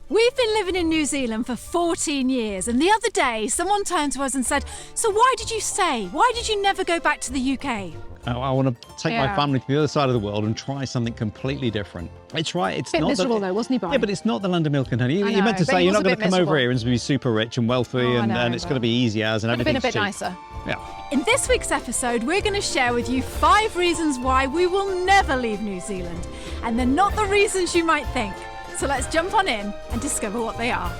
We've been living in New Zealand for 14 years, and the other day someone turned to us and said, so why did you stay? Why did you never go back to the UK? I want to take my family to the other side of the world and try something completely different. It's right. It's bit not miserable though, wasn't he, Brian? Yeah, but it's not the land of milk and honey. You know, meant to but say he you're was not a going bit to come over miserable. here and be super rich and wealthy, and it's going to be easy as and Could have been everything's a bit cheap. nicer. Yeah. In this week's episode, we're going to share with you 5 reasons why we will never leave New Zealand. And they're not the reasons you might think. So let's jump on in and discover what they are.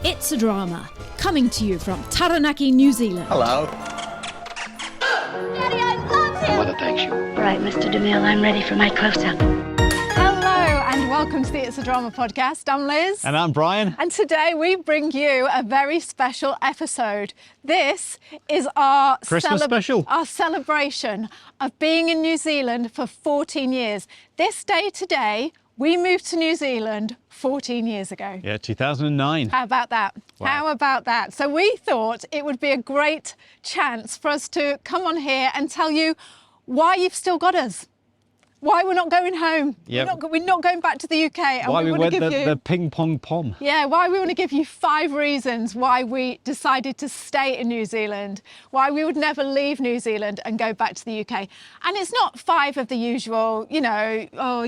It's a Drama, coming to you from Taranaki, New Zealand. Hello. Daddy, I love him! Mother thanks you. Right, Mr. DeMille, I'm ready for my close-up. Hello and welcome to the It's a Drama podcast. I'm Liz. And I'm Brian. And today we bring you a very special episode. This is our Christmas special. Our celebration of being in New Zealand for 14 years. This day today, we moved to New Zealand 14 years ago. Yeah, 2009. How about that? Wow. How about that? So we thought it would be a great chance for us to come on here and tell you why you've still got us. Why we're not going home. Yep. We're not going back to the UK. And Why we want to went give you, the ping pong pom. Yeah, why we want to give you 5 reasons why we decided to stay in New Zealand, why we would never leave New Zealand and go back to the UK. And it's not 5 of the usual, oh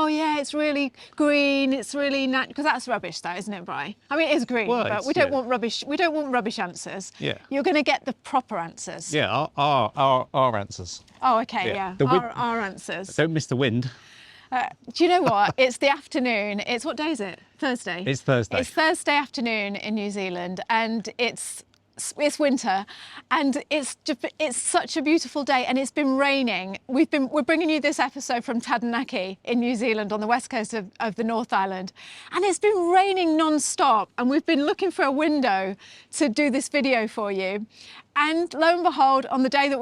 yeah, it's really green, it's really natural, because that's rubbish though, isn't it, Bri? I mean, it is green, Well, but we don't want rubbish. We don't want rubbish answers. Yeah. You're going to get the proper answers. Yeah, our answers. Oh, okay, Yeah. yeah. The wi- Our answers. Don't miss the wind. Do you know what? It's the afternoon. It's what day is it? Thursday. It's Thursday. It's Thursday afternoon in New Zealand, and it's winter, and it's such a beautiful day, and it's been raining. We're bringing you this episode from Taranaki in New Zealand on the west coast of the North Island, and it's been raining non-stop, and we've been looking for a window to do this video for you. And lo and behold, on the day that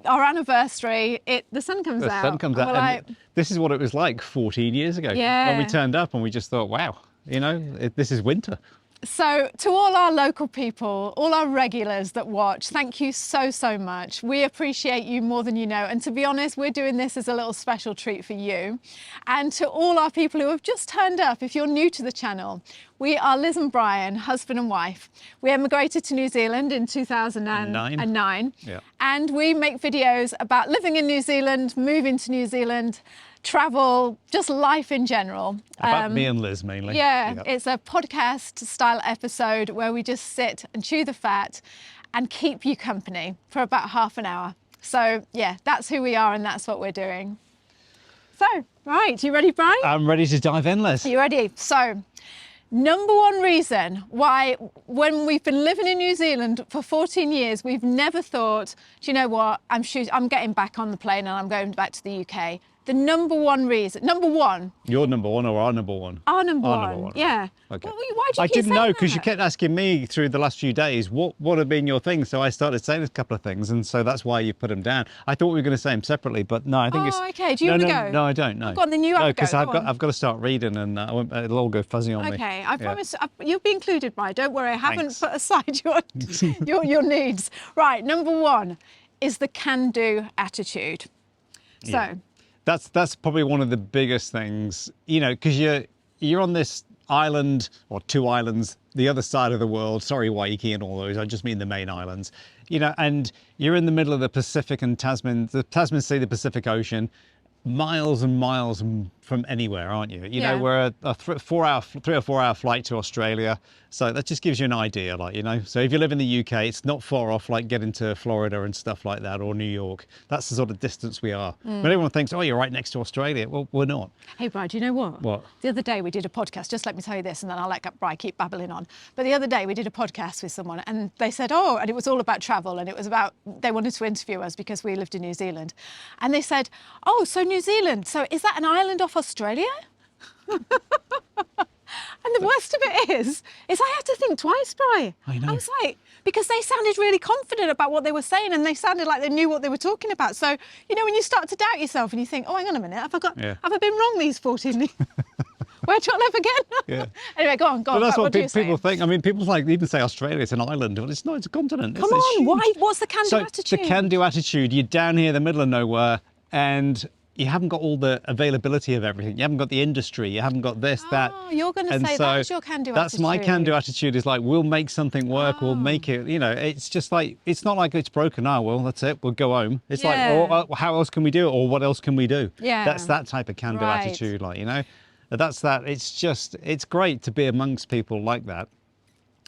our anniversary, the sun comes out. The sun comes and out. we're And like, this is what it was like 14 years ago. Yeah. When we turned up and we just thought, wow, this is winter. So to all our local people, all our regulars that watch, thank you so, so much. We appreciate you more than you know. And to be honest, we're doing this as a little special treat for you. And to all our people who have just turned up, if you're new to the channel, we are Liz and Brian, husband and wife. We emigrated to New Zealand in 2009. Yeah. And we make videos about living in New Zealand, moving to New Zealand, travel, just life in general. About me and Liz mainly. Yeah, it's a podcast style episode where we just sit and chew the fat and keep you company for about half an hour. So yeah, that's who we are and that's what we're doing. So, right, you ready, Brian? I'm ready to dive in, Liz. Are you ready? So, number 1 reason why when we've been living in New Zealand for 14 years, we've never thought, do you know what, I'm getting back on the plane and I'm going back to the UK. The number 1 reason, number 1. Your number 1 or our number 1? Our number Our one. number 1. Yeah. Okay. Well, why do you I keep didn't know saying because you that? kept asking me through the last few days what had been your thing. So I started saying a couple of things, and so that's why you put them down. I thought we were going to say them separately, but no, I think it's. Oh, okay. Do you want to go? No, I don't. No. Go on, then you have a go. because Go on. I've got to start reading, and it'll all go fuzzy on me. Okay, I Yeah. promise you'll be included, Brian. Don't worry, I haven't Thanks. put aside your needs. Right, number 1 is the can-do attitude. So, Yeah. That's probably one of the biggest things, because you're on this island or 2 islands, the other side of the world. Sorry, Waikiki and all those. I just mean the main islands. And you're in the middle of the Pacific and the Tasman Sea, the Pacific Ocean, miles and miles from anywhere, aren't you? Yeah. We're a 3 or 4 hour flight to Australia. So that just gives you an idea, So if you live in the UK, it's not far off, like getting to Florida and stuff like that, or New York. That's the sort of distance we are. But everyone thinks, oh, you're right next to Australia. Well, we're not. hey, Brian, do you know what? What? The other day we did a podcast, just let me tell you this, and then I'll let Brian keep babbling on. But the other day we did a podcast with someone, and they said, and it was all about travel, and it was about, they wanted to interview us because we lived in New Zealand. And they said, oh, so New Zealand, so is that an island off Australia? And the worst of it is I had to think twice, Brian. I know. I was like, because they sounded really confident about what they were saying, and they sounded like they knew what they were talking about. So, when you start to doubt yourself and you think, oh, hang on a minute, have I been wrong these 14 years? Where do I live again? Yeah. Anyway, go on. Well, that's what do you people say? think. I mean, people even say Australia, it's an island. But it's not, it's a continent. Come It's on, huge. why? What's the can-do So attitude? the can-do attitude, you're down here in the middle of nowhere, and you haven't got all the availability of everything. You haven't got the industry. You haven't got this, that. Oh, you're going to And say so that's your can-do attitude. That's my can-do attitude. Is like, we'll make something work. We'll make it. You know, it's just like, it's not like it's broken. Oh well, that's it. We'll go home. It's like, oh, how else can we do it, or what else can we do? Yeah. That's that type of can-do attitude. Like, you know, that's that. It's great to be amongst people like that.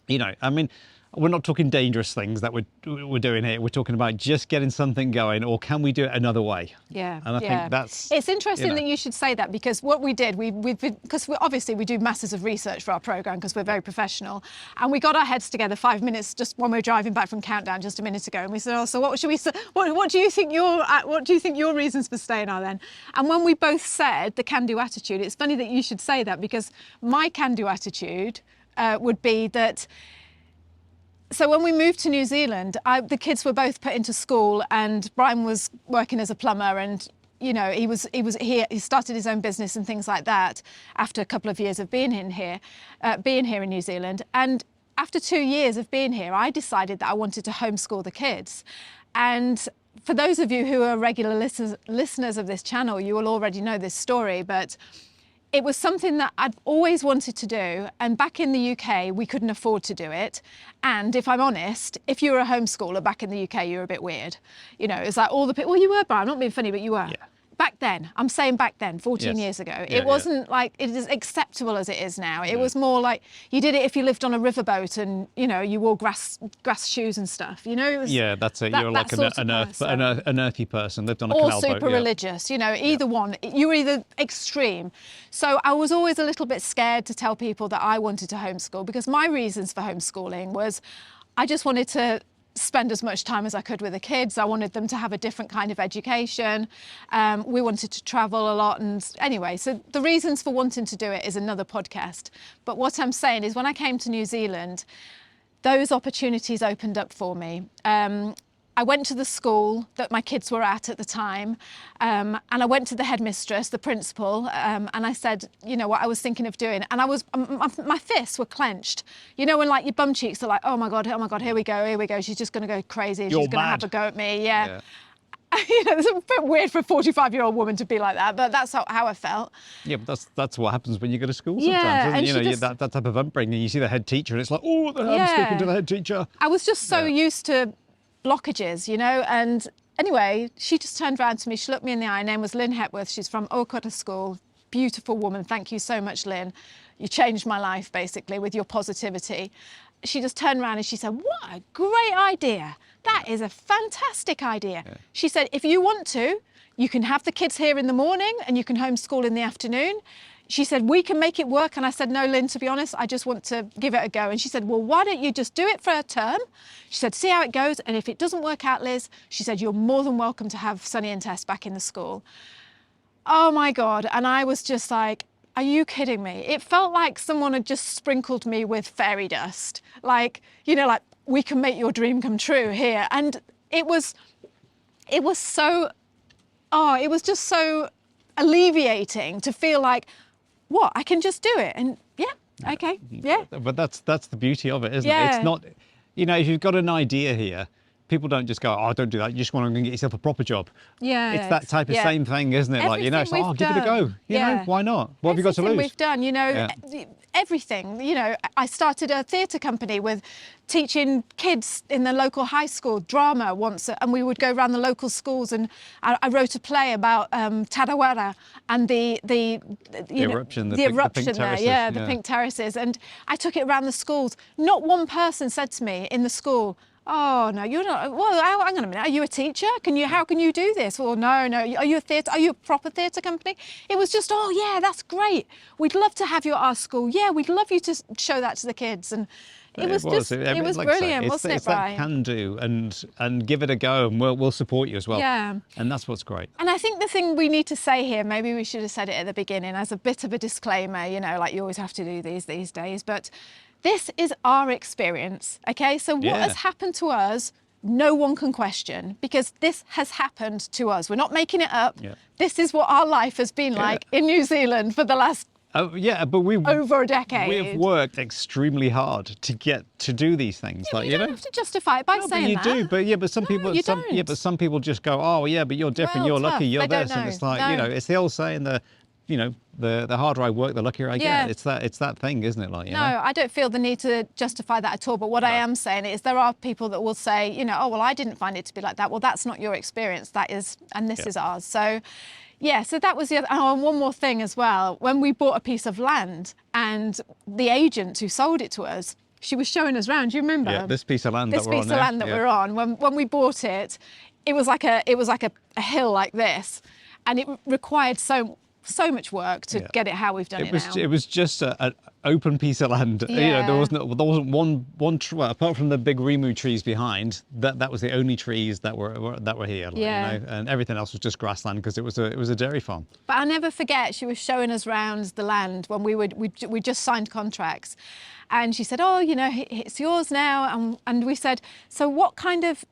You know, I mean, we're not talking dangerous things that we're doing here. We're talking about just getting something going, or can we do it another way? Yeah, and I think that's. It's interesting, you know, that you should say that, because what we did, because obviously we do masses of research for our program because we're very professional, and we got our heads together 5 minutes just when we were driving back from Countdown just a minute ago, and we said, oh, so what should we? What do you think your reasons for staying are then? And when we both said the can-do attitude, it's funny that you should say that, because my can-do attitude would be that. So when we moved to New Zealand, the kids were both put into school, and Brian was working as a plumber, and you know, he started his own business and things like that after a couple of years of being here in New Zealand. And after 2 years of being here, I decided that I wanted to homeschool the kids. And for those of you who are regular listeners of this channel, you will already know this story, but it was something that I'd always wanted to do, and back in the UK, we couldn't afford to do it. And if I'm honest, if you were a homeschooler back in the UK, you were a bit weird. You know, it's like all the people, well, you were, but I'm not being funny, but you were. Yeah. Back then, I'm saying back then, 14 years ago, it wasn't like it is acceptable as it is now. It was more like you did it if you lived on a riverboat and, you know, you wore grass shoes and stuff, you know? It was that's it. You're like an earthy person, lived on a canal boat. Or super religious, you know, either one. You were either extreme. So I was always a little bit scared to tell people that I wanted to homeschool, because my reasons for homeschooling was I just wanted to spend as much time as I could with the kids. I wanted them to have a different kind of education. We wanted to travel a lot. And anyway, so the reasons for wanting to do it is another podcast. But what I'm saying is, when I came to New Zealand, those opportunities opened up for me. I went to the school that my kids were at the time, and I went to the headmistress, the principal, and I said, you know, what I was thinking of doing. And my fists were clenched. You know, when like your bum cheeks are like, oh my God, here we go. She's just going to go crazy. She's going to have a go at me. Yeah. You know, it's a bit weird for a 45-year-old woman to be like that, but that's how I felt. Yeah, but that's what happens when you go to school sometimes, isn't it? You know, that type of upbringing, you see the head teacher and it's like, oh, I'm speaking to the head teacher. I was just so used to blockages, you know, and anyway, she just turned around to me, she looked me in the eye. Her name was Lynn Hepworth. She's from Okota School. Beautiful woman. Thank you so much, Lynn. You changed my life, basically, with your positivity. She just turned around and she said, what a great idea. That is a fantastic idea. Yeah. She said, if you want to, you can have the kids here in the morning and you can homeschool in the afternoon. She said, we can make it work. And I said, no, Lynn, to be honest, I just want to give it a go. And she said, well, why don't you just do it for a term? She said, see how it goes. And if it doesn't work out, Liz, she said, you're more than welcome to have Sonny and Tess back in the school. Oh my God. And I was just like, are you kidding me? It felt like someone had just sprinkled me with fairy dust. Like, you know, like, we can make your dream come true here. And it was so, it was just so alleviating to feel like, what, I can just do it. And okay. But that's the beauty of it, isn't it? It's not, you know, if you've got an idea here, people don't just go, oh, don't do that. You just want to get yourself a proper job. Yeah. It's that type of same thing, isn't it? Like, you know, it's like, give it a go. You know, why not? What have you got to lose? We've done, you know, everything. You know, I started a theatre company with teaching kids in the local high school drama once, and we would go around the local schools, and I wrote a play about Tarawera and the eruption, the eruption there, the pink terraces, and I took it around the schools. Not one person said to me in the school, oh no, you're not. Well, hang on a minute. Are you a teacher? How can you do this? Well, no. Are you a theatre? Are you a proper theatre company? It was just, oh yeah, that's great. We'd love to have you at our school. Yeah, we'd love you to show that to the kids. And it was like brilliant, wasn't it, Brian? It's that can do, and give it a go, and we'll support you as well. Yeah. And that's what's great. And I think the thing we need to say here, maybe we should have said it at the beginning as a bit of a disclaimer, you know, like you always have to do these days, but this is our experience, okay? So what has happened to us, no one can question, because this has happened to us. We're not making it up. Yeah. This is what our life has been like in New Zealand for the last Oh yeah, but over a decade. we've worked extremely hard to get to do these things. Yeah, like you you don't know, have to justify it by no, but saying you that. do. But some people, you yeah, don't. but some people just go, oh yeah, but you're different. Well, You're lucky. tough. You're They don't this, and it's know. like No. it's the old saying, the harder I work, the luckier I Yeah. get. It's that thing, isn't it? Like you No, know. I don't feel the need to justify that at all. But what I am saying is there are people that will say, oh, well, I didn't find it to be like that. Well, that's not your experience. That is, and this is ours. So, yeah, so that was the other. Oh, and one more thing as well. When we bought a piece of land and the agent who sold it to us, she was showing us around. Do you remember? Yeah, this piece of land This that we're on piece of now. land that Yeah. we're on. When we bought it, it was like a hill like this, and it required so much work to get it how we've done it now. It was just an open piece of land. Yeah. There wasn't one tree, well, apart from the big rimu trees behind. That was the only trees that were here. Yeah. And everything else was just grassland because it was a dairy farm. But I'll never forget, she was showing us round the land when we just signed contracts. And she said, oh, it's yours now. And we said, so what kind of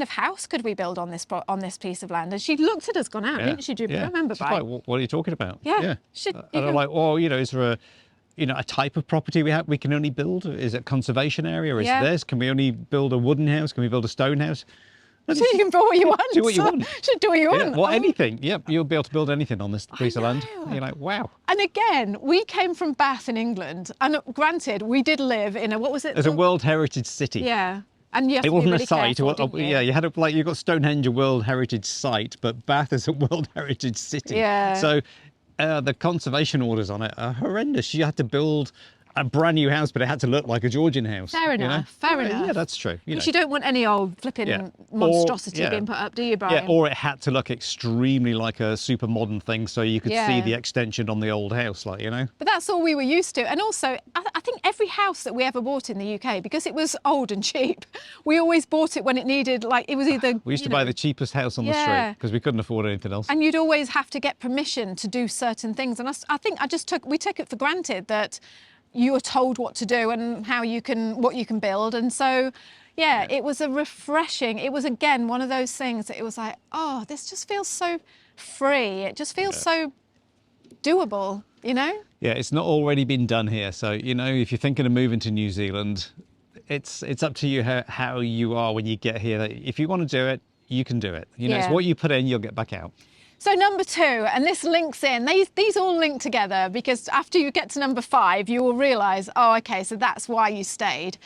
house could we build on this piece of land? And she looked at us, gone out, didn't she? Do you remember, She's Brian? like, what are you talking about? Yeah. And I'm like, well, is there a type of property we can only build? Is it conservation area? Or is this? Can we only build a wooden house? Can we build a stone house? So you can build what you want. Do what you want. Should do what you Yeah, want. well, Oh. anything. Yep, you'll be able to build anything on this piece of land. know. And you're like, wow. And again, we came from Bath in England, and granted, we did live in what was it? There's a World Heritage City. Yeah. And you have It to wasn't be really a site. careful, didn't you? Yeah, you had you got Stonehenge, a World Heritage Site, but Bath is a World Heritage City. Yeah. So the conservation orders on it are horrendous. You had to build a brand new house, but it had to look like a Georgian house. Fair enough, fair enough. Yeah, that's true. Because you don't want any old flipping Yeah. monstrosity Or- yeah. being put up, do you, Brian? Yeah, or it had to look extremely like a super modern thing, so you could see Yeah. the extension on the old house, But that's all we were used to. And also, I think every house that we ever bought in the UK, because it was old and cheap, we always bought it when it needed, it was either... We used to buy the cheapest house on the Yeah. street because we couldn't afford anything else. And you'd always have to get permission to do certain things. And I think we took it for granted that you were told what to do and what you can build. And so, yeah, it was it was, again, one of those things that it was like, oh, this just feels so free. It just feels so doable, Yeah, it's not already been done here. So, if you're thinking of moving to New Zealand, it's up to you how you are when you get here. If you want to do it, you can do it. It's what you put in, you'll get back out. So number 2, and this links in, these all link together, because after you get to number 5, you will realise, oh, okay, so that's why you stayed.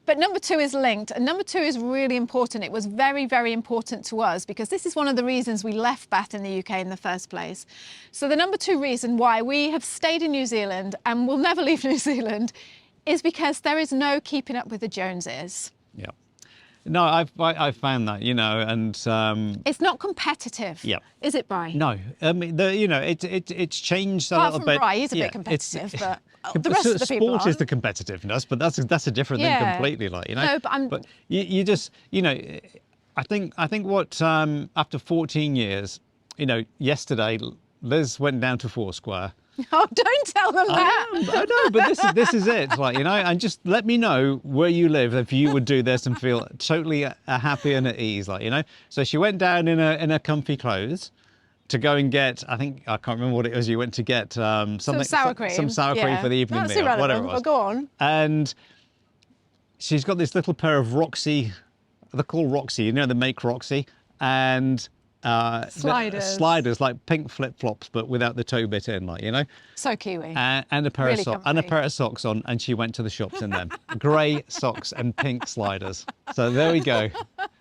But number 2 is linked, and number 2 is really important. It was very, very important to us because this is one of the reasons we left Bath in the UK in the first place. So the number 2 reason why we have stayed in New Zealand and will never leave New Zealand is because there is no keeping up with the Joneses. Yeah. No, I've found that, and It's not competitive. Yeah. Is it, Bri? no, I mean, it's changed a Apart little from bit. Bri, he's a bit competitive, but the rest of the people sport is aren't. the competitiveness, but that's a different thing Yeah. completely. No, but But you just, I think what after 14 years, yesterday Liz went down to Foursquare. Oh, don't tell them that. I know, but this is it, and just let me know where you live if you would do this and feel totally happy and at ease, So she went down in her comfy clothes to go and get, I can't remember what it was. You went to get something, Some sour cream. some sour cream for the evening That's meal, whatever it irrelevant, was. but go on. And she's got this little pair of Roxy, they're called Roxy, the make Roxy, and sliders like pink flip flops, but without the toe bit in, So Kiwi. and a pair Really of socks comfy. and a pair of socks on, and she went to the shops in them. Grey socks and pink sliders. So there we go.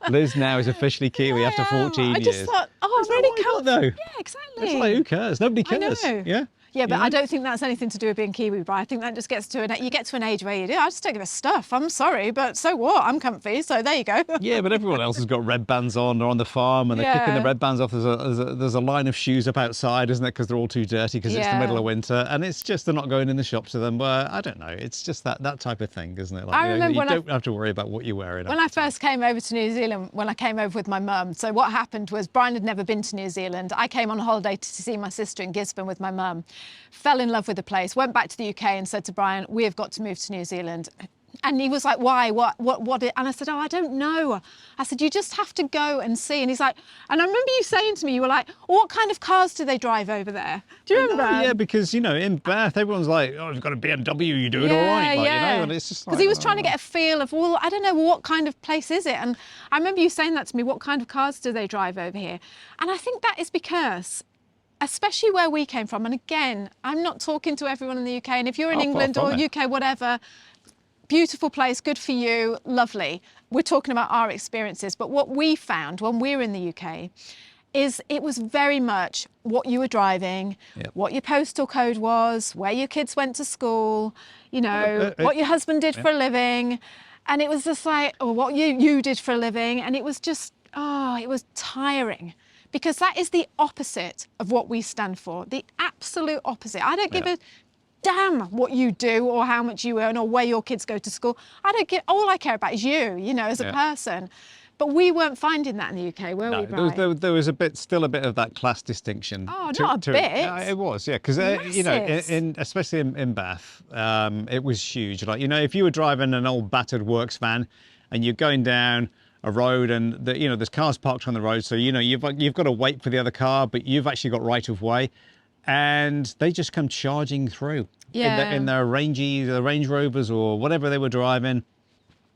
Liz now is officially Kiwi after 14 I years. just thought, That's really why not, comfy. though. Yeah, exactly. It's like, who cares? Nobody I cares. know. Yeah. Yeah, but You know? I don't think that's anything to do with being Kiwi, Bri. I think that just gets to you get to an age where you do. I just don't give a stuff. I'm sorry, but so what? I'm comfy, so there you go. Yeah, but everyone else has got red bands on. They're on the farm and they're kicking the Yeah. red bands off. There's a line of shoes up outside, isn't it? Because they're all too dirty because it's the Yeah. middle of winter, and it's just they're not going in the shops to them. But I don't know. It's just that type of thing, isn't it? I remember you when I- don't have to worry about what you're wearing. When I first came over to New Zealand, when I came over with my mum, so what happened was Brian had never been to New Zealand. I came on holiday to see my sister in Gisborne with my mum, fell in love with the place, went back to the UK and said to Brian, we have got to move to New Zealand. And he was like, why? What? And I said, oh, I don't know. I said, you just have to go and see. And he's like, and I remember you saying to me, you were like, what kind of cars do they drive over there? Do you remember? Yeah, because, in Bath, everyone's like, oh, you've got a BMW, you're doing all right. Like, and it's just like... Because he was trying to get a feel of, well, I don't know, what kind of place is it? And I remember you saying that to me, what kind of cars do they drive over here? And I think that is because, especially where we came from, and again, I'm not talking to everyone in the UK, and if you're in England or UK, whatever, beautiful place, good for you, lovely. We're talking about our experiences, but what we found when we were in the UK is it was very much what you were driving, what your postal code was, where your kids went to school, what your husband did for a living. And it was just like, or what you did for a living. And it was just, it was tiring. Because that is the opposite of what we stand for, the absolute opposite. I don't give a damn what you do or how much you earn or where your kids go to school. All I care about is you, as a person. But we weren't finding that in the UK, were we, Brian? There was still a bit of that class distinction. Oh, not a bit. It was, yeah, because especially in Bath, it was huge. Like, if you were driving an old battered works van, and you're going down a road, and there's cars parked on the road, so you've got to wait for the other car, but you've actually got right of way, and they just come charging through in their Range Rovers or whatever they were driving.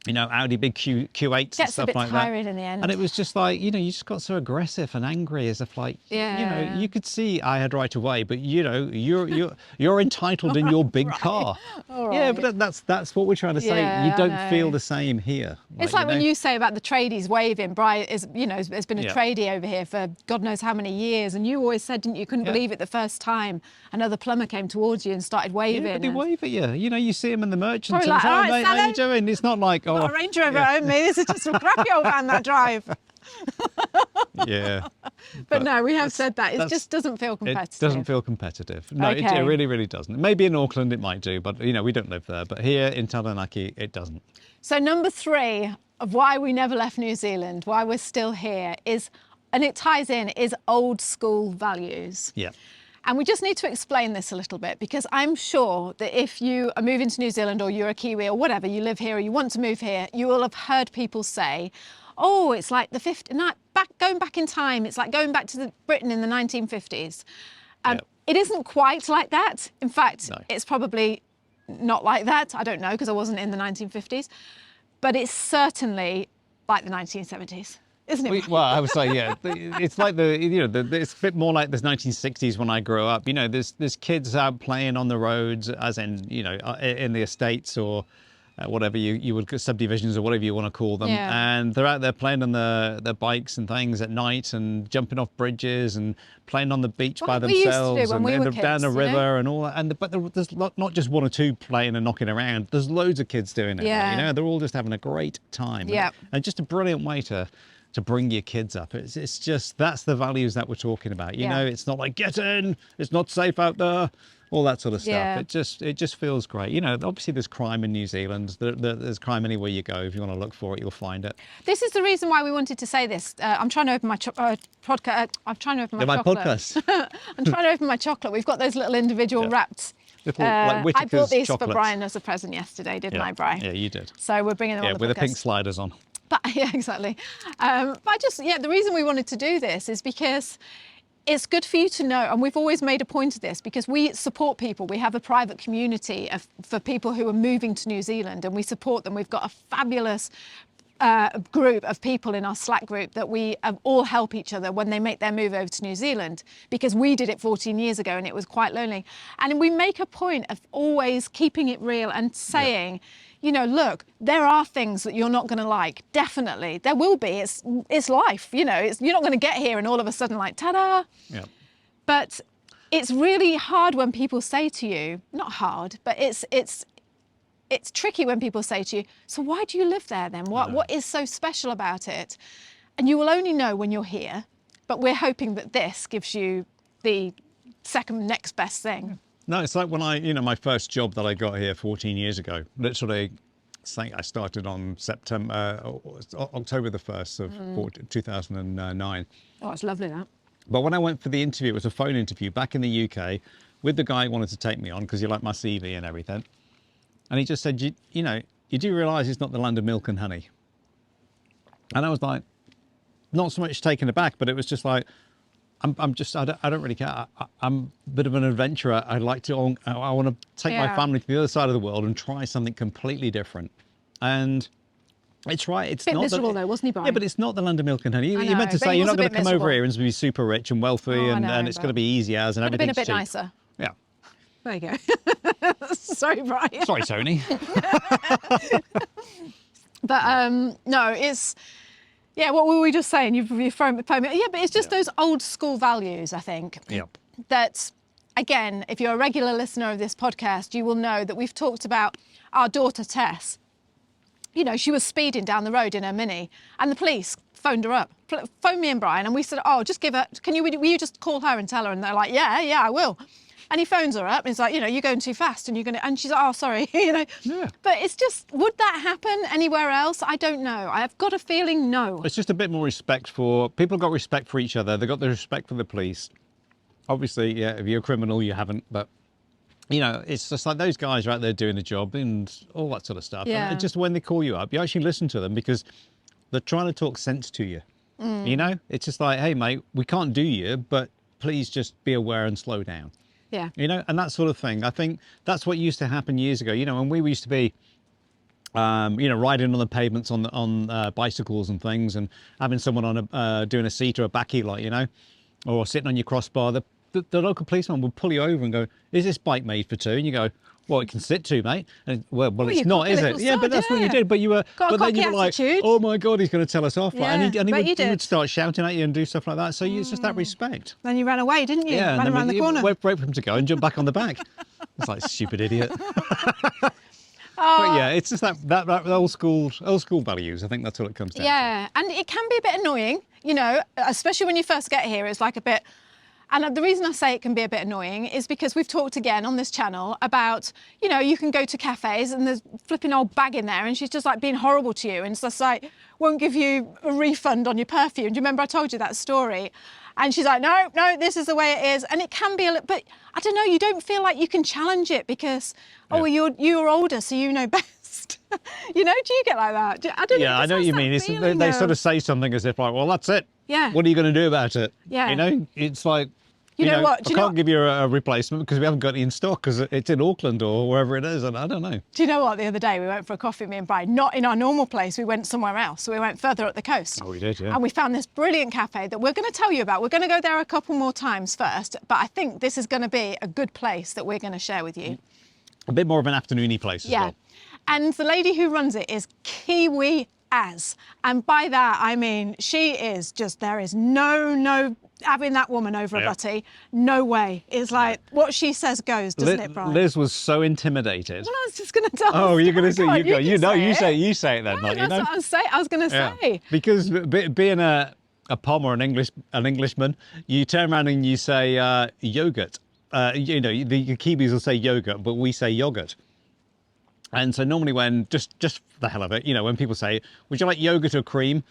Audi big Q8s and stuff like that. Gets a bit tiring in the end. And it was just like, you just got so aggressive and angry, as if like, you could see I had right of way, but you're entitled in your big car. All right. Yeah, but that's what we're trying to say. You don't feel the same here. It's like when you say about the tradies waving. Brian has been a tradie over here for God knows how many years, and you always said, didn't you, couldn't believe it the first time another plumber came towards you and started waving. Yeah, but they wave at you. You see them in the merchant centre. Like, mate, how you doing? It's not like, got a Range Rover at home, mate. This is just a crappy old van that drive. Yeah. But no, we have said that. It just doesn't feel competitive. It doesn't feel competitive. No, it really, really doesn't. Maybe in Auckland it might do, but, we don't live there. But here in Taranaki, it doesn't. So number 3 of why we never left New Zealand, why we're still here is, and it ties in, is old school values. Yeah. And we just need to explain this a little bit, because I'm sure that if you are moving to New Zealand, or you're a Kiwi or whatever, you live here or you want to move here, you will have heard people say, oh, it's like the 50s, going back in time, it's like going back to Britain in the 1950s. It isn't quite like that. In fact, it's probably not like that. I don't know, because I wasn't in the 1950s. But it's certainly like the 1970s. Isn't it? Well, I would say, yeah. It's like it's a bit more like the 1960s when I grew up. There's kids out playing on the roads, as in, in the estates or whatever you would, subdivisions or whatever you want to call them. Yeah. And they're out there playing on their bikes and things at night, and jumping off bridges and playing on the beach by themselves, and then down the river and all that. But there's not just one or two playing and knocking around. There's loads of kids doing it. Yeah. They're all just having a great time. Yeah. And just a brilliant way to bring your kids up. It's just, that's the values that we're talking about. It's not like, get in, it's not safe out there, all that sort of stuff. Yeah. It just feels great. Obviously there's crime in New Zealand. There's crime anywhere you go. If you want to look for it, you'll find it. This is the reason why we wanted to say this. I'm trying to open my podcast. I'm trying to open my chocolate. Podcast. I'm trying to open my chocolate. We've got those little individual wrapped. Like I bought these chocolates. for Brian as a present yesterday, didn't I, Brian? Yeah, you did. So we're bringing them on the with podcast. the pink sliders on. But yeah, exactly. But the reason we wanted to do this is because it's good for you to know, and we've always made a point of this, because we support people. We have a private community for people who are moving to New Zealand, and we support them. We've got a fabulous group of people in our Slack group that we all help each other when they make their move over to New Zealand, because we did it 14 years ago and it was quite lonely. And we make a point of always keeping it real and saying, look, there are things that you're not going to like. Definitely. There will be. It's life. You're not going to get here and all of a sudden like, ta-da. Yeah. But it's really hard when people say to you, not hard, but it's tricky when people say to you, so why do you live there then? What is so special about it? And you will only know when you're here, but we're hoping that this gives you the second next best thing. No, it's like when my first job that I got here 14 years ago, literally, I started on October the 1st of 2009. Oh, it's lovely, that. But when I went for the interview, it was a phone interview back in the UK with the guy who wanted to take me on because he liked my CV and everything. And he just said, you do realise it's not the land of milk and honey. And I was like, not so much taken aback, but it was just like, I don't really care. I'm a bit of an adventurer. I want to take my family to the other side of the world and try something completely different. And it's right. It's Bit not miserable though, wasn't he, Brian? Yeah, but it's not the land of milk and honey. You know, meant to but say he you're was not a going bit to come over miserable. here and be super rich and wealthy, I know, and it's going to be easy as and Could have been everything's a bit cheap. nicer. Yeah. There you go. Sorry, Brian. Sorry, Tony. But no, it's yeah. What were we just saying? You've thrown me. Yeah, but it's just those old school values. I think. Yep. That again, if you're a regular listener of this podcast, you will know that we've talked about our daughter Tess. You know, she was speeding down the road in her Mini, and the police phoned her up. Phoned me and Brian, and we said, "Oh, just give her. Will you just call her and tell her?" And they're like, "Yeah, I will." And he phones her up and he's like, you know, you're going too fast and and she's like, oh, sorry, you know. Yeah. But it's just, would that happen anywhere else? I don't know. I've got a feeling no. It's just a bit more respect for, people got respect for each other. They got the respect for the police. Obviously, yeah, if you're a criminal, you haven't, but you know, it's just like those guys are out there doing the job and all that sort of stuff. Yeah. And just when they call you up, you actually listen to them because they're trying to talk sense to you. You know, it's just like, hey, mate, we can't do you, but please just be aware and slow down. Yeah. You know, and that sort of thing. I think that's what used to happen years ago. You know, when we used to be, you know, riding on the pavements on bicycles and things, and having someone on doing a seat or a backie, like, you know, or sitting on your crossbar. The local policeman would pull you over and go, "Is this bike made for two?" And you go, "Well, it can sit two, mate." And well, it's you not, cocky is it? little Yeah, but sod, that's what you yeah. did. But you were, Got a but then you cocky were like, attitude. "Oh my God, he's going to tell us off!" Right? And Yeah, he bet you would did. start shouting at you and do stuff like that. So it's just that respect. Then you ran away, didn't you? Yeah, and Ran then around the corner. wait for him to go and jump back on the back. It's like, stupid idiot. But yeah, it's just that old school values. I think that's what it comes down to. Yeah, and it can be a bit annoying, you know, especially when you first get here. It's like a bit, and the reason I say it can be a bit annoying is because we've talked again on this channel about, you know, you can go to cafes and there's flipping old bag in there and she's just like being horrible to you and it's just like, won't give you a refund on your perfume. Do you remember I told you that story? And she's like, no, this is the way it is. And it can be a little, but I don't know, you don't feel like you can challenge it because, oh, you're older, so you know best. You know, do you get like that? I don't know. Yeah, I know what you mean. It's, they sort of say something as if like, well, that's it. Yeah. What are you going to do about it? Yeah. You know, it's like, You know what? I can't give you a replacement because we haven't got any in stock because it's in Auckland or wherever it is, and I don't know. Do you know what? The other day we went for a coffee, me and Brian, not in our normal place. We went somewhere else. So we went further up the coast. Oh, we did, yeah. And we found this brilliant cafe that we're going to tell you about. We're going to go there a couple more times first, but I think this is going to be a good place that we're going to share with you. A bit more of an afternoony place as well. And the lady who runs it is Kiwi as. And by that, I mean, she is just, there is no having that woman over a butty, no way. It's like what she says goes, doesn't it, Brian? Liz was so intimidated. Well, I was just going to tell. Oh, you're going to say, God, you say it then, Yeah, not you that's know. what I was going to say. Because being a Pom or an Englishman, you turn around and you say yogurt. You know, the Kiwis will say yogurt, but we say yogurt. And so normally when, just for the hell of it, you know, when people say, would you like yogurt or cream?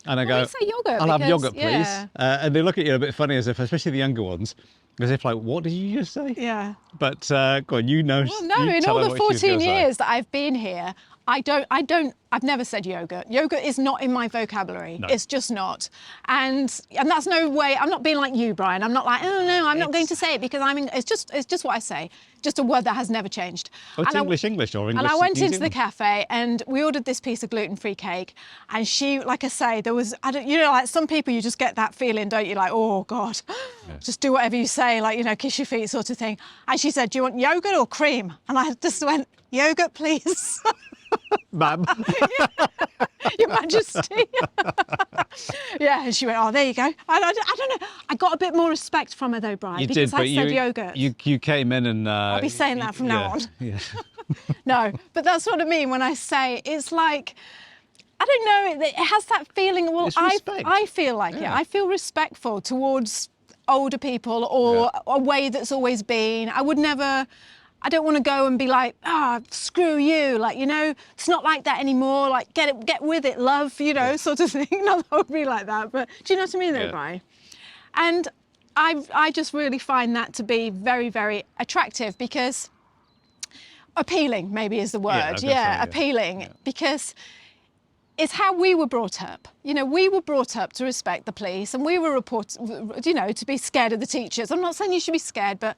And I go, we say yogurt I'll have because- yogurt, please. yeah. And they look at you a bit funny as if, especially the younger ones, as if like, what did you just say? Yeah. But go on, you know. Well, no, you in tell all her the what she's gonna 14 say. years that I've been here, I've never said yogurt. Yogurt is not in my vocabulary. No. It's just not. And that's no way, I'm not being like you, Brian. I'm not like, oh no, I'm not going to say it because it's just what I say. Just a word that has never changed. Oh, it's And English or English. And I went New into the Zealand? cafe and we ordered this piece of gluten-free cake. And she, like I say, there was, you know, like some people, you just get that feeling, don't you? Like, oh God, just do whatever you say, like, you know, kiss your feet sort of thing. And she said, do you want yogurt or cream? And I just went, yogurt, please. Ma'am. Your Majesty. Yeah, and she went, oh, there you go. I don't know. I got a bit more respect from her though, Brian, You because did, but I said yogurt. you came in and... I'll be saying that from now on. Yeah. No, but that's what I mean when I say it's like, I don't know, it has that feeling, well, It's respect. I feel like it. Yeah. I feel respectful towards older people or a way that's always been. I don't want to go and be like, screw you. Like, you know, it's not like that anymore. Like, get with it, love, you know, sort of thing. Not that I would be like that, but do you know what I mean though, Brian? And I just really find that to be very, very attractive because appealing, maybe is the Yeah, I word. was gonna say, yeah. Appealing, Yeah. because it's how we were brought up. You know, we were brought up to respect the police, and we were to be scared of the teachers. I'm not saying you should be scared, but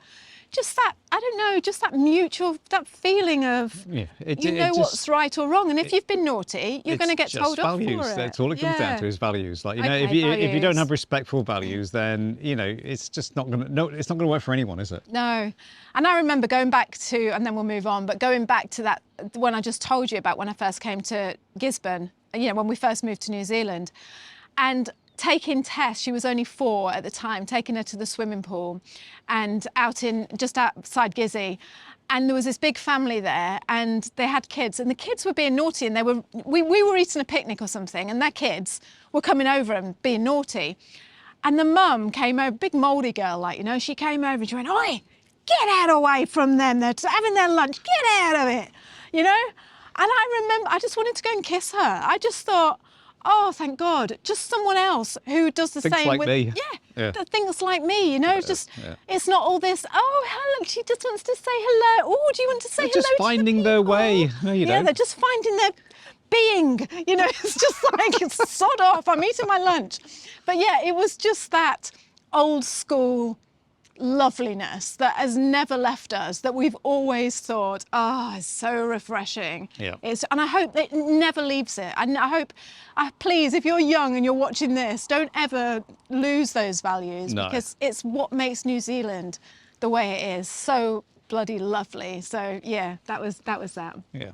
just that, I don't know, just that mutual, that feeling of, Yeah, you know what's right or wrong. And if you've been naughty, you're going to get told off for it. That's all it comes down to, is values. Like, you know, Okay, if you don't values. have respectful values, then, you know, it's just not going to, no, it's not going to work for anyone, is it? No. And I remember going back to, and then we'll move on, but going back to that, when I just told you about when I first came to Gisborne, you know, when we first moved to New Zealand, and taking Tess, she was only 4 at the time, taking her to the swimming pool and just outside Gizzy. And there was this big family there, and they had kids, and the kids were being naughty, and we were eating a picnic or something, and their kids were coming over and being naughty. And the mum came over, big mouldy girl, like, you know, she came over and she went, "Oi, get out away from them, they're having their lunch, get out of it," you know? And I remember, I just wanted to go and kiss her. I just thought, oh, thank God, just someone else who does the Thinks same like with, me. yeah, that thinks like me, you know, just, yeah. it's not all this, oh, hello, she just wants to say hello. Oh, do you want to say They're hello just to the finding their people? way. No, you Yeah, don't. they're just finding their being, you know, it's just like, it's sod off, I'm eating my lunch. But yeah, it was just that old school loveliness that has never left us, that we've always thought, oh, it's so refreshing. Yeah. And I hope it never leaves it. And I hope, please, if you're young and you're watching this, don't ever lose those values, No. because it's what makes New Zealand the way it is. So bloody lovely. So yeah, that was that. Yeah.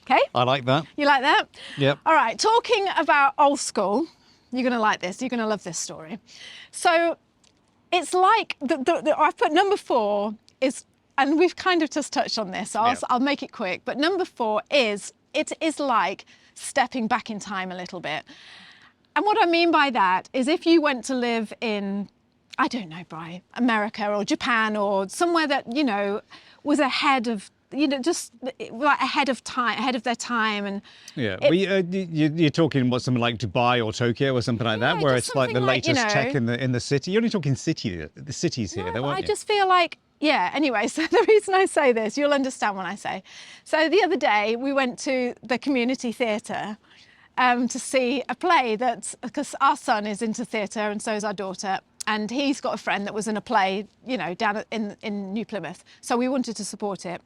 Okay? I like that. You like that? Yep. All right, talking about old school, you're going to like this. You're going to love this story. So it's like, I've put number 4 is, and we've kind of just touched on this, so I'll make it quick. But number 4 is, it is like stepping back in time a little bit. And what I mean by that is, if you went to live in, I don't know, Bri, America or Japan or somewhere that, you know, was ahead of, you know, just like ahead of their time. And Yeah, you're talking about something like Dubai or Tokyo or something like that, Yeah, where just it's like the something like, you latest tech know, in the city. You're only talking the cities here, though, No, aren't I you? just feel like, yeah, anyway, so the reason I say this, you'll understand when I say. So the other day we went to the community theatre to see a play because our son is into theatre and so is our daughter, and he's got a friend that was in a play, you know, down in New Plymouth. So we wanted to support it.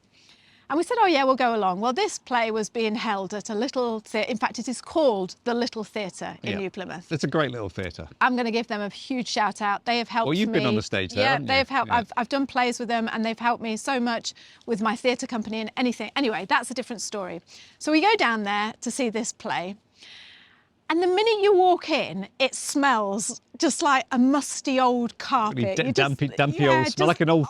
And we said, oh yeah, we'll go along. Well, this play was being held at a little theatre. In fact, it is called the Little Theatre in New Plymouth. It's a great little theatre. I'm going to give them a huge shout out. They have helped me. Well, you've been on the stage there, Yeah, haven't you? they've helped. Yeah. I've done plays with them, and they've helped me so much with my theatre company and anything. Anyway, that's a different story. So we go down there to see this play. And the minute you walk in, it smells just like a musty old carpet. Dumpy old smell, like an old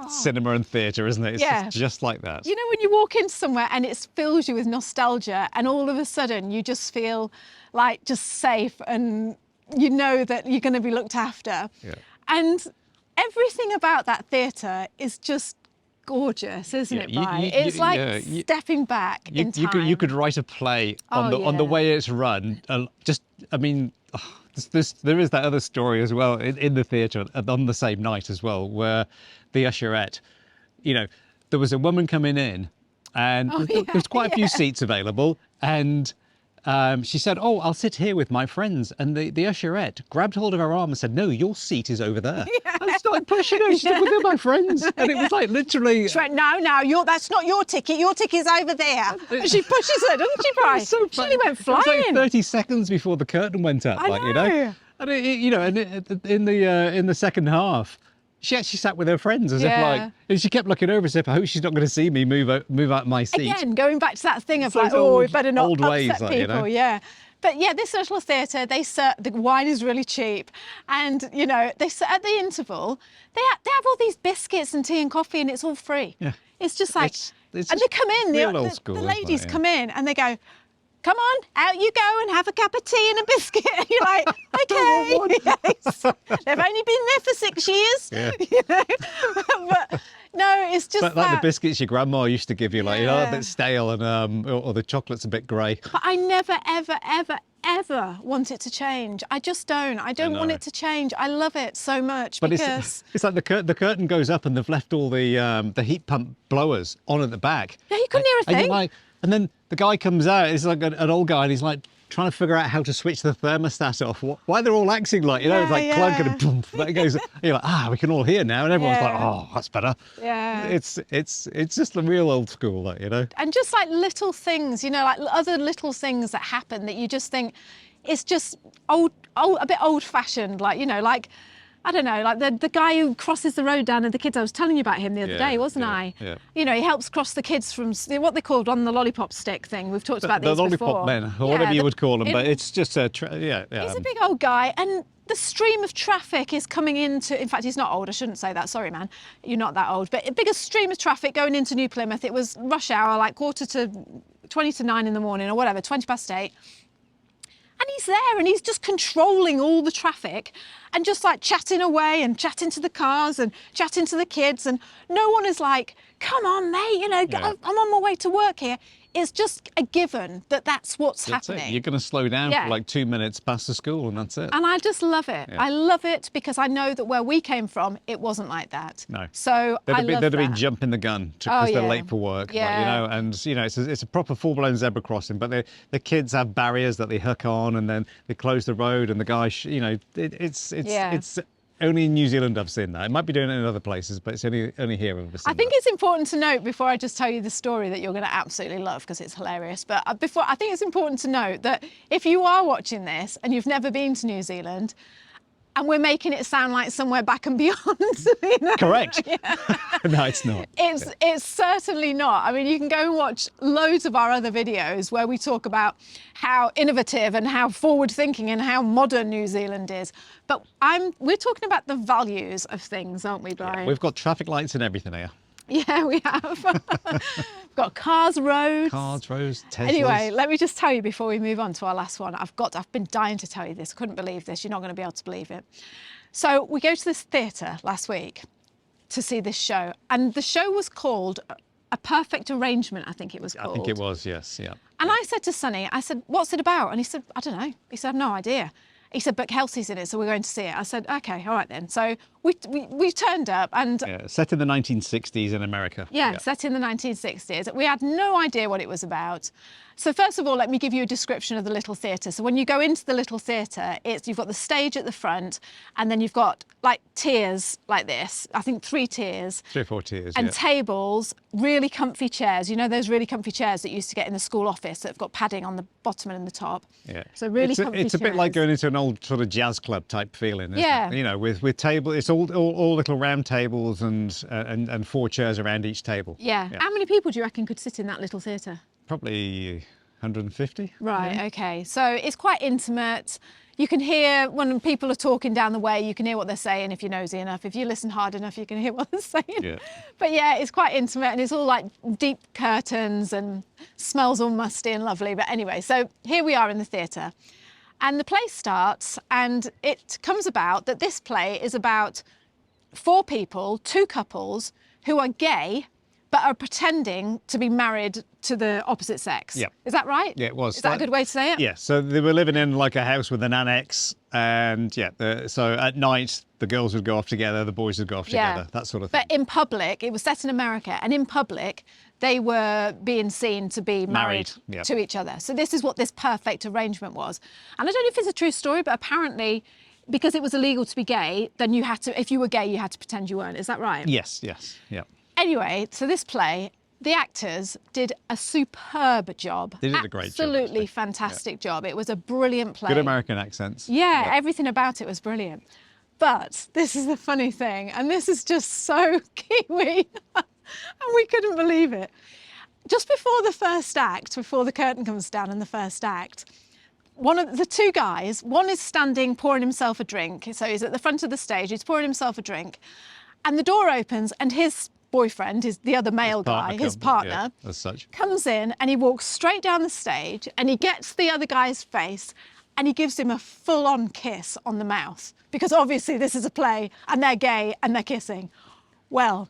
cinema and theatre, isn't it? It's just like that. You know, when you walk in somewhere and it fills you with nostalgia, and all of a sudden you just feel like just safe, and you know that you're going to be looked after. Yeah. And everything about that theatre is just gorgeous, isn't it, Bri? It's like stepping back in time. You could write a play on the way it's run. There is that other story as well in the theatre on the same night as well, where the usherette, you know, there was a woman coming in, and there's quite a few seats available, and she said, "Oh, I'll sit here with my friends." And the usherette grabbed hold of her arm and said, "No, your seat is over there." I started pushing her. She said, "We're my friends," and it was like literally. She went, "No, that's not your ticket. Your ticket's over there." And she pushes her, doesn't she, Bri? So she only went flying. It was like 30 seconds before the curtain went up, I you know. know. And in the second half, she actually sat with her friends as if like, and she kept looking over as if, I hope she's not going to see me move out my seat. Again, going back to that thing of It's like, those oh, we old- better not old upset ways, people, like, you know? yeah. But yeah, this little theatre, the wine is really cheap, and you know, they at the interval, they have all these biscuits and tea and coffee, and it's all free. Yeah. It's just like, It's and just they come in, real old school, the isn't it? ladies Yeah. come in, and they go, "Come on, out you go and have a cup of tea and a biscuit." And you're like, okay. Yes. They've only been there for 6 years. Yeah. You know? But no, it's just But like the biscuits your grandma used to give you, like, you know, a bit stale, and or the chocolate's a bit grey. But I never, ever, ever, ever want it to change. I just don't. I don't want know. it to change. I love it so much But because... it's like the curtain goes up and they've left all the heat pump blowers on at the back. Yeah, you couldn't hear a And thing. you're like, and then the guy comes out. It's like an old guy, and he's like trying to figure out how to switch the thermostat off. Why they're all acting like, you know, it's like clunk and boom, that goes. You're like, we can all hear now, and everyone's like, oh, that's better. Yeah. It's just the real old school, that, you know. And just like little things, you know, like other little things that happen that you just think it's just a bit old-fashioned, like, you know, like, I don't know, like the guy who crosses the road down and the kids, I was telling you about him the other day, wasn't I? Yeah. You know, he helps cross the kids from what they called on the lollipop stick thing. We've talked about The these lollipop before. men, or whatever you would call them, but it- it's just a He's a big old guy, and the stream of traffic is coming into, in fact, he's not old, I shouldn't say that, sorry man, you're not that old, but a bigger stream of traffic going into New Plymouth. It was rush hour, like 20 to 9 in the morning or whatever, 20 past 8. And he's there and he's just controlling all the traffic and just like chatting away and chatting to the cars and chatting to the kids. And no one is like, come on, mate, you know, I'm on my way to work here. It's just a given that that's what's happening. You're going to slow down for like 2 minutes past the school, and that's it. And I just love it. Yeah. I love it because I know that where we came from, it wasn't like that. No. So They'd have been that. jumping the gun because they're yeah. late for work. Like, Yeah. you know, and you know, it's a proper full-blown zebra crossing. But the kids have barriers that they hook on, and then they close the road, and the guy, you know, it's only in New Zealand I've seen that. It might be doing it in other places, but it's only here I've seen I think that. it's important to note before I just tell you the story that you're going to absolutely love because it's hilarious. But I think it's important to note that if you are watching this and you've never been to New Zealand, and we're making it sound like somewhere back and beyond. You know? Correct. No, it's not. It's certainly not. I mean, you can go and watch loads of our other videos where we talk about how innovative and how forward-thinking and how modern New Zealand is. But we're talking about the values of things, aren't we, Brian? We've got traffic lights and everything here. Yeah, we have. We've got cars, roads. Cars, roads, Teslas. Anyway, let me just tell you before we move on to our last one. I've been dying to tell you this. I couldn't believe this. You're not going to be able to believe it. So we go to this theatre last week to see this show, and the show was called A Perfect Arrangement, I think it was called. I think it was, yes, yeah. And I said to Sonny, I said, what's it about? And he said, I don't know. He said, I've no idea. He said, but Kelsey's in it, so we're going to see it. I said, OK, all right then. So we turned up and... Yeah, set in the 1960s in America. Yeah, set in the 1960s. We had no idea what it was about. So first of all, let me give you a description of the little theatre. So when you go into the little theatre, you've got the stage at the front, and then you've got like tiers like this. I think 3 tiers. 3 or 4 tiers, and yeah. tables, really comfy chairs. You know those really comfy chairs that you used to get in the school office that have got padding on the bottom and the top. Yeah. So really comfy It's a bit like chairs. going into an old sort of jazz club type feeling, isn't Yeah. it? You know, with table, it's all little round tables and 4 chairs around each table. Yeah. How many people do you reckon could sit in that little theatre? Probably 150. Right, okay. So it's quite intimate. You can hear when people are talking down the way, you can hear what they're saying if you're nosy enough. If you listen hard enough, you can hear what they're saying. Yeah. But yeah, it's quite intimate and it's all like deep curtains and smells all musty and lovely. But anyway, so here we are in the theatre. And the play starts, and it comes about that this play is about 4 people, 2 couples who are gay but are pretending to be married to the opposite sex. Yeah. Is that right? Yeah, it was. Is that a good way to say it? Yeah, so they were living in like a house with an annex, and so at night the girls would go off together, the boys would go off together, that sort of thing. But in public, it was set in America, and in public, they were being seen to be married yeah. to each other. So this is what this perfect arrangement was. And I don't know if it's a true story, but apparently, because it was illegal to be gay, then you had to, if you were gay, you had to pretend you weren't. Is that right? Yes, yeah. Anyway, so this play, the actors did a superb job. They did a great job, Absolutely actually. fantastic job. It was a brilliant play. Good American accents. Yeah, everything about it was brilliant. But this is the funny thing, and this is just so Kiwi, and we couldn't believe it. Just before the first act, before the curtain comes down in the first act, one of the 2 guys, one is standing pouring himself a drink. So he's at the front of the stage, he's pouring himself a drink, and the door opens, and his boyfriend, the other male guy, his partner, as such, comes in and he walks straight down the stage and he gets the other guy's face and he gives him a full-on kiss on the mouth, because obviously this is a play and they're gay and they're kissing. Well,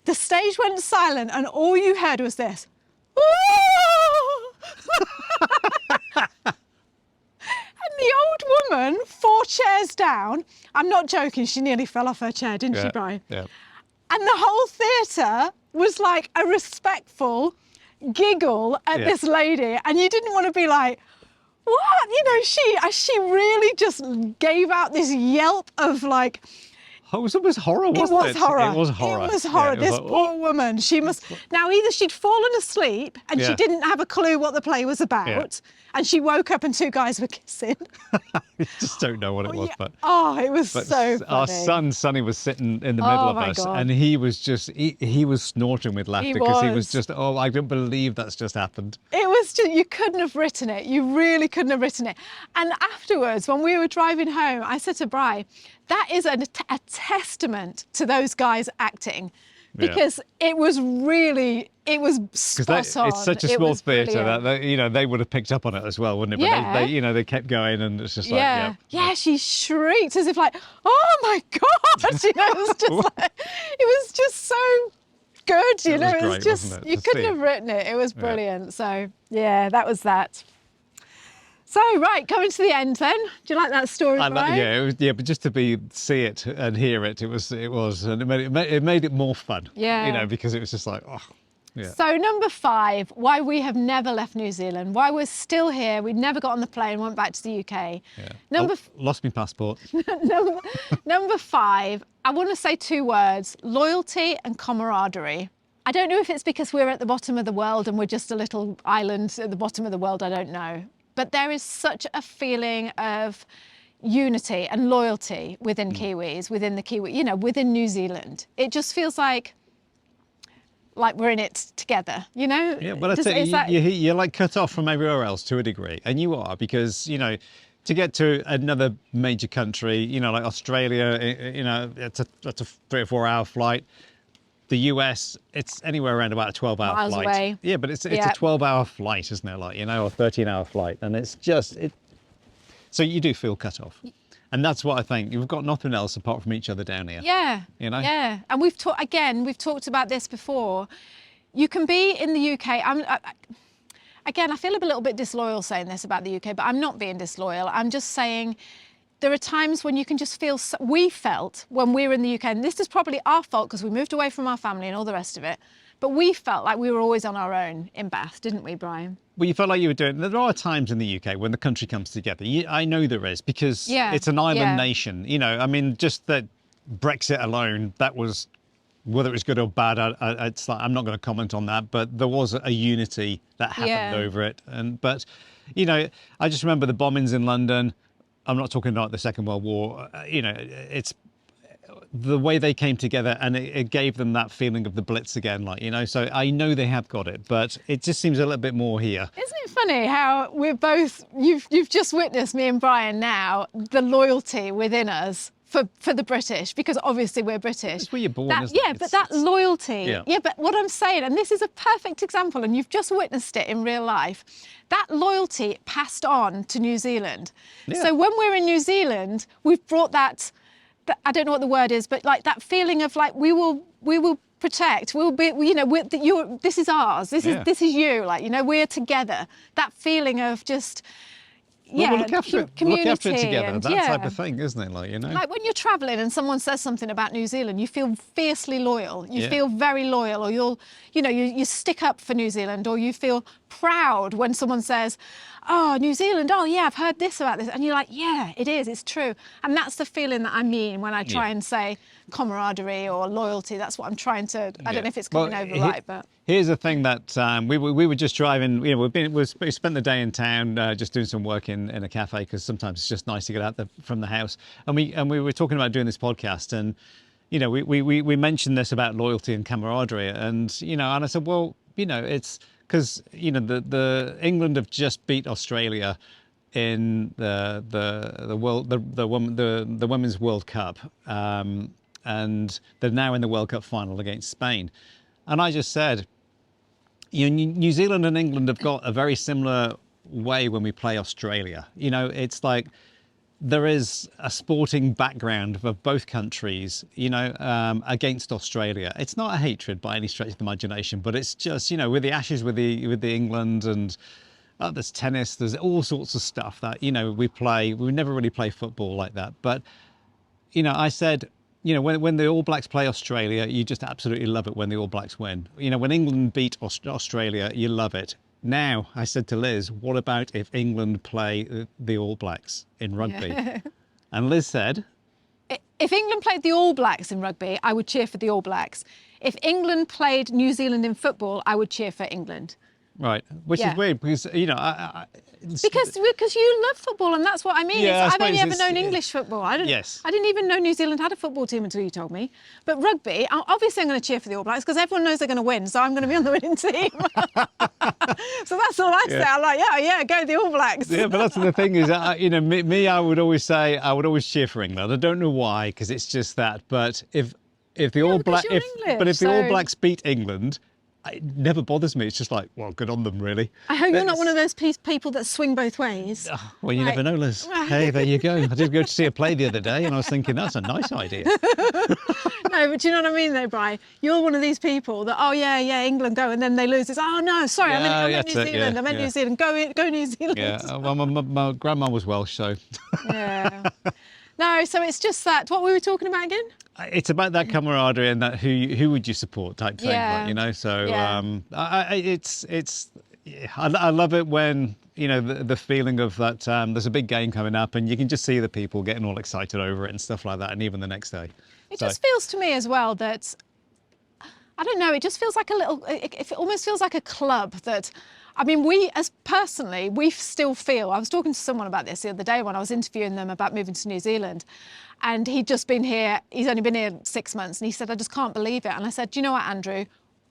the stage went silent and all you heard was this. woman 4 chairs down. I'm not joking, she nearly fell off her chair, didn't she, Brian? Yeah. And the whole theatre was like a respectful giggle at this lady, and you didn't want to be like, what? You know, she really just gave out this yelp of like, it was horror, wasn't it? It was horror. It was horror. It was horror. Yeah, it was This like, poor woman, she must... Now, either she'd fallen asleep and she didn't have a clue what the play was about, and she woke up and 2 guys were kissing. I just don't know what it was, but... Oh, it was But so funny. our son, Sonny, was sitting in the middle of my us, God. and he was just, he was snorting with laughter because he was was. just, oh, I don't believe that's just happened. It was just, you couldn't have written it. You really couldn't have written it. And afterwards, when we were driving home, I said to Bri, that is a testament to those guys acting, because it was really, it was spot on. It's such a small theatre that they would have picked up on it as well, wouldn't it? But they kept going, and it's just like, yeah, she shrieked as if like, oh my God, you know, it was just like, it was just so good, you know, was it was great, just, wasn't it, you to couldn't see have it? written it. It was brilliant. So yeah, that was that. So, right, coming to the end then. Do you like that story, Brian? But just to see it and hear it, it was, and it made it more fun. Yeah. You know, because it was just like, oh, yeah. So number 5, why we have never left New Zealand, why we're still here. We never got on the plane, went back to the UK. Yeah. Lost my passport. Number 5, I want to say 2 words: loyalty and camaraderie. I don't know if it's because we're at the bottom of the world and we're just a little island at the bottom of the world, I don't know. But there is such a feeling of unity and loyalty within Kiwis, within the Kiwi, you know, within New Zealand. It just feels like we're in it together, you know? Yeah, but I tell you, you're like cut off from everywhere else to a degree, and you are, because, you know, to get to another major country, you know, like Australia, you know, that's a 3 or 4 hour flight. The US, it's anywhere around about a 12-hour Miles flight. away. Yeah, but it's a 12-hour flight, isn't it? Like, you know, or 13-hour flight, and it's just so you do feel cut off, and that's what I think. You've got nothing else apart from each other down here. Yeah. You know. Yeah, and we've talked about this before. You can be in the UK. Again, I feel a little bit disloyal saying this about the UK, but I'm not being disloyal. I'm just saying, there are times when you can just feel, we felt when we were in the UK, and this is probably our fault because we moved away from our family and all the rest of it, but we felt like we were always on our own in Bath, didn't we, Brian? Well, you felt like you were doing, there are times in the UK when the country comes together. I know there is, because it's an island nation. You know, I mean, just that Brexit alone, that was, whether it was good or bad, it's like, I'm not going to comment on that, but there was a unity that happened over it. But, you know, I just remember the bombings in London. I'm not talking about the Second World War. You know, it's the way they came together, and it gave them that feeling of the Blitz again, like, you know. So I know they have got it, but it just seems a little bit more here. Isn't it funny how we're both, you've just witnessed, me and Brian now, the loyalty within us for the British, because obviously we're British. It's where you're born, isn't it? But that loyalty, but what I'm saying, and this is a perfect example, and you've just witnessed it in real life, that loyalty passed on to New Zealand. Yeah. So when we're in New Zealand, we've brought that, I don't know what the word is, but like that feeling of like, we will protect, we'll be, you know, this is ours, this is you, like, you know, we're together. That feeling of just, we'll look after it together. And, that type of thing, isn't it? Like, you know, like when you're travelling and someone says something about New Zealand, you feel fiercely loyal. You feel very loyal, or you stick up for New Zealand, or you feel proud when someone says, oh, New Zealand, oh yeah, I've heard this about this, and you're like, yeah, it is, it's true. And that's the feeling that I mean when I try and say camaraderie or loyalty. That's what I'm trying to, I don't know if it's coming over right, but here's the thing that we were just driving, you know, we spent the day in town just doing some work in a cafe, because sometimes it's just nice to get out from the house, and we were talking about doing this podcast, and you know, we mentioned this about loyalty and camaraderie, and you know, and I said, well, you know, it's because, you know, the England have just beat Australia in the Women's World Cup, and they're now in the World Cup final against Spain. And I just said, you know, New Zealand and England have got a very similar way when we play Australia. You know, it's like there is a sporting background of both countries, you know, against Australia. It's not a hatred by any stretch of the imagination, but it's just, you know, with the Ashes, with the England, and there's tennis, there's all sorts of stuff that, you know, we play. We never really play football like that. But, you know, I said, you know, when the All Blacks play Australia, you just absolutely love it when the All Blacks win. You know, when England beat Australia, you love it. Now, I said to Liz, what about if England play the All Blacks in rugby? Yeah. And Liz said, if England played the All Blacks in rugby, I would cheer for the All Blacks. If England played New Zealand in football, I would cheer for England. right, which Yeah. is weird because, you know, Because you love football, and that's what I mean. Yeah, I I've only suppose ever known English football. I didn't even know New Zealand had a football team until you told me. But rugby, obviously I'm going to cheer for the All Blacks because everyone knows they're going to win, so I'm going to be on the winning team. So that's all I say. I'm like, yeah, go the All Blacks. Yeah, but that's the thing is, you know, I would always say, I would always cheer for England. I don't know why, because it's just that. But if the All Blacks, you're English, if the All so- Blacks beat England, it never bothers me. It's just like, well, good on them, really. I hope you're not one of those people that swing both ways. Well, you never know, Liz. Hey, there you go. I did go to see a play the other day, and I was thinking that's a nice idea. No, but do you know what I mean, though, Bri? You're one of these people that, oh yeah, England go, and then they lose. It's no, sorry, I meant New that's it, Zealand. yeah, I meant yeah. New Zealand. Go New Zealand. Yeah. Well, my grandma was Welsh, so Yeah. No, so it's just that. What we were talking about again? it's about that camaraderie and that who would you support type thing. Yeah. Like, you know, so Yeah. I love it when, you know, the feeling of that there's a big game coming up and you can just see the people getting all excited over it and stuff like that, and even the next day. It just feels to me as well that, I don't know, it just feels like it almost feels like a club that, I mean, we still feel, I was talking to someone about this the other day when I was interviewing them about moving to New Zealand, and he'd just been here, he's only been here 6 months, and he said, I just can't believe it. And I said, do you know what, Andrew?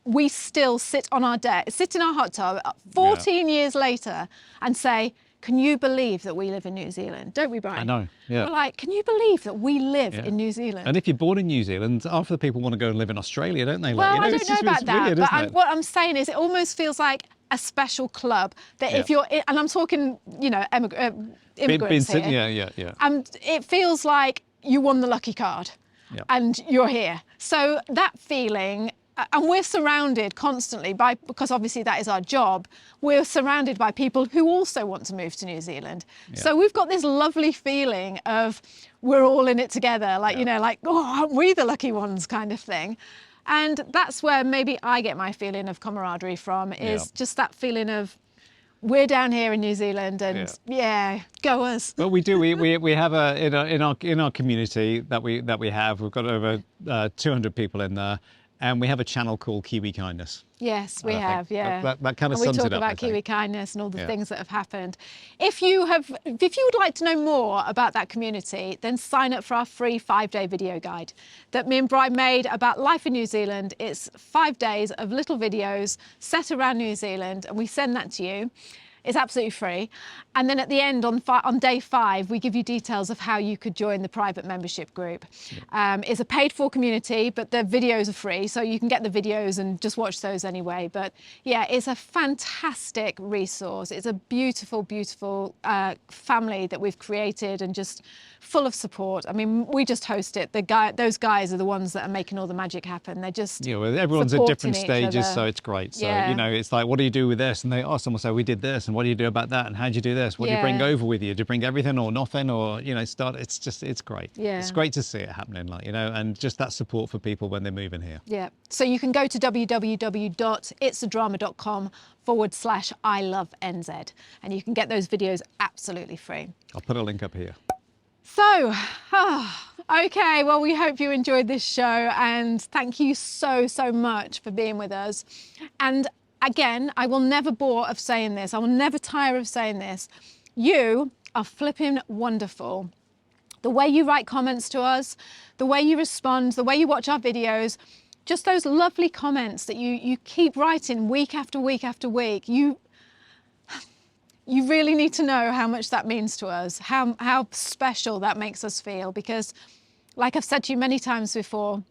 We still sit in our hot tub 14 years later and say, can you believe that we live in New Zealand? Don't we, Brian? I know, yeah. We're like, can you believe that we live in New Zealand? And if you're born in New Zealand, half the people want to go and live in Australia, don't they? Well, Like, you know, I don't it's know just, about it's that, weird, but isn't it? what I'm saying is it almost feels like a special club that if you're, and I'm talking, you know, immigrants here. Yeah. And it feels like you won the lucky card and you're here. So that feeling, and we're surrounded constantly by, because obviously that is our job, we're surrounded by people who also want to move to New Zealand. So we've got this lovely feeling of we're all in it together, like, you know, like, oh, aren't we the lucky ones kind of thing. And that's where maybe I get my feeling of camaraderie from, is just that feeling of we're down here in New Zealand and go us. Well, we do. We have in our community that we have. We've got over 200 people in there, and we have a channel called Kiwi Kindness. Yes, we I have, think yeah. that kind of and sums we it talk up, I about think. Kiwi kindness and all the things that have happened. If you would like to know more about that community, then sign up for our free 5-day video guide that me and Brian made about life in New Zealand. It's 5 days of little videos set around New Zealand, and we send that to you. It's absolutely free. And then at the end, on day 5, we give you details of how you could join the private membership group. It's a paid-for community, but the videos are free, so you can get the videos and just watch those anyway. But yeah, it's a fantastic resource. It's a beautiful, beautiful family that we've created, and just full of support. I mean, we just host it. Those guys are the ones that are making all the magic happen. They're just Well, everyone's at supporting different each stages, other. so it's great. So, Yeah. you know, it's like, what do you do with this? And someone say, we did this, and what do you do about that? And how do you do this? What do you bring Yeah. over with you? Do you bring everything or nothing? Or, you know, it's great. Yeah. It's great to see it happening, like, you know, and just that support for people when they're moving here. Yeah. So you can go to www.itsadrama.com/I love NZ, and you can get those videos absolutely free. I'll put a link up here. So, okay, well, we hope you enjoyed this show, and thank you so, so much for being with us. And again, I will never bore of saying this. I will never tire of saying this. You are flipping wonderful. The way you write comments to us, the way you respond, the way you watch our videos, just those lovely comments that you keep writing week after week after week. You really need to know how much that means to us, how special that makes us feel, because like I've said to you many times before,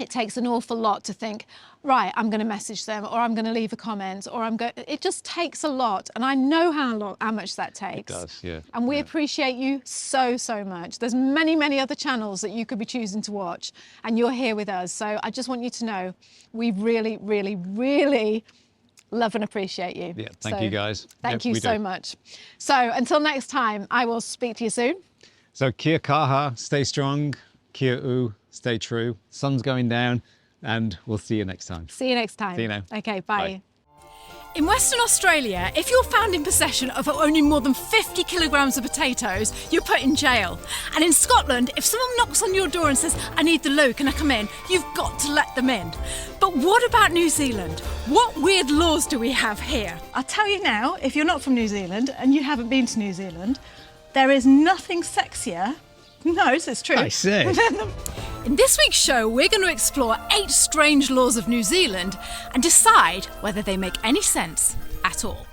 it takes an awful lot to think, right, I'm going to message them, or I'm going to leave a comment, or it just takes a lot. And I know how much that takes. It does, yeah. And we appreciate you so, so much. There's many, many other channels that you could be choosing to watch, and you're here with us. So I just want you to know we really, really, really love and appreciate you. Yeah, thank you guys. Thank Yep, you we so do. much. So until next time, I will speak to you soon. So kia kaha, stay strong. Kia u, stay true. Sun's going down, and we'll see you next time. See you next time. See you now. Okay, bye. Bye. In Western Australia, if you're found in possession of only more than 50 kilograms of potatoes, you're put in jail. And in Scotland, if someone knocks on your door and says, I need the loo, can I come in? You've got to let them in. But what about New Zealand? What weird laws do we have here? I'll tell you now, if you're not from New Zealand and you haven't been to New Zealand, there is nothing sexier. No, it's true. I see. In this week's show, we're going to explore 8 strange laws of New Zealand and decide whether they make any sense at all.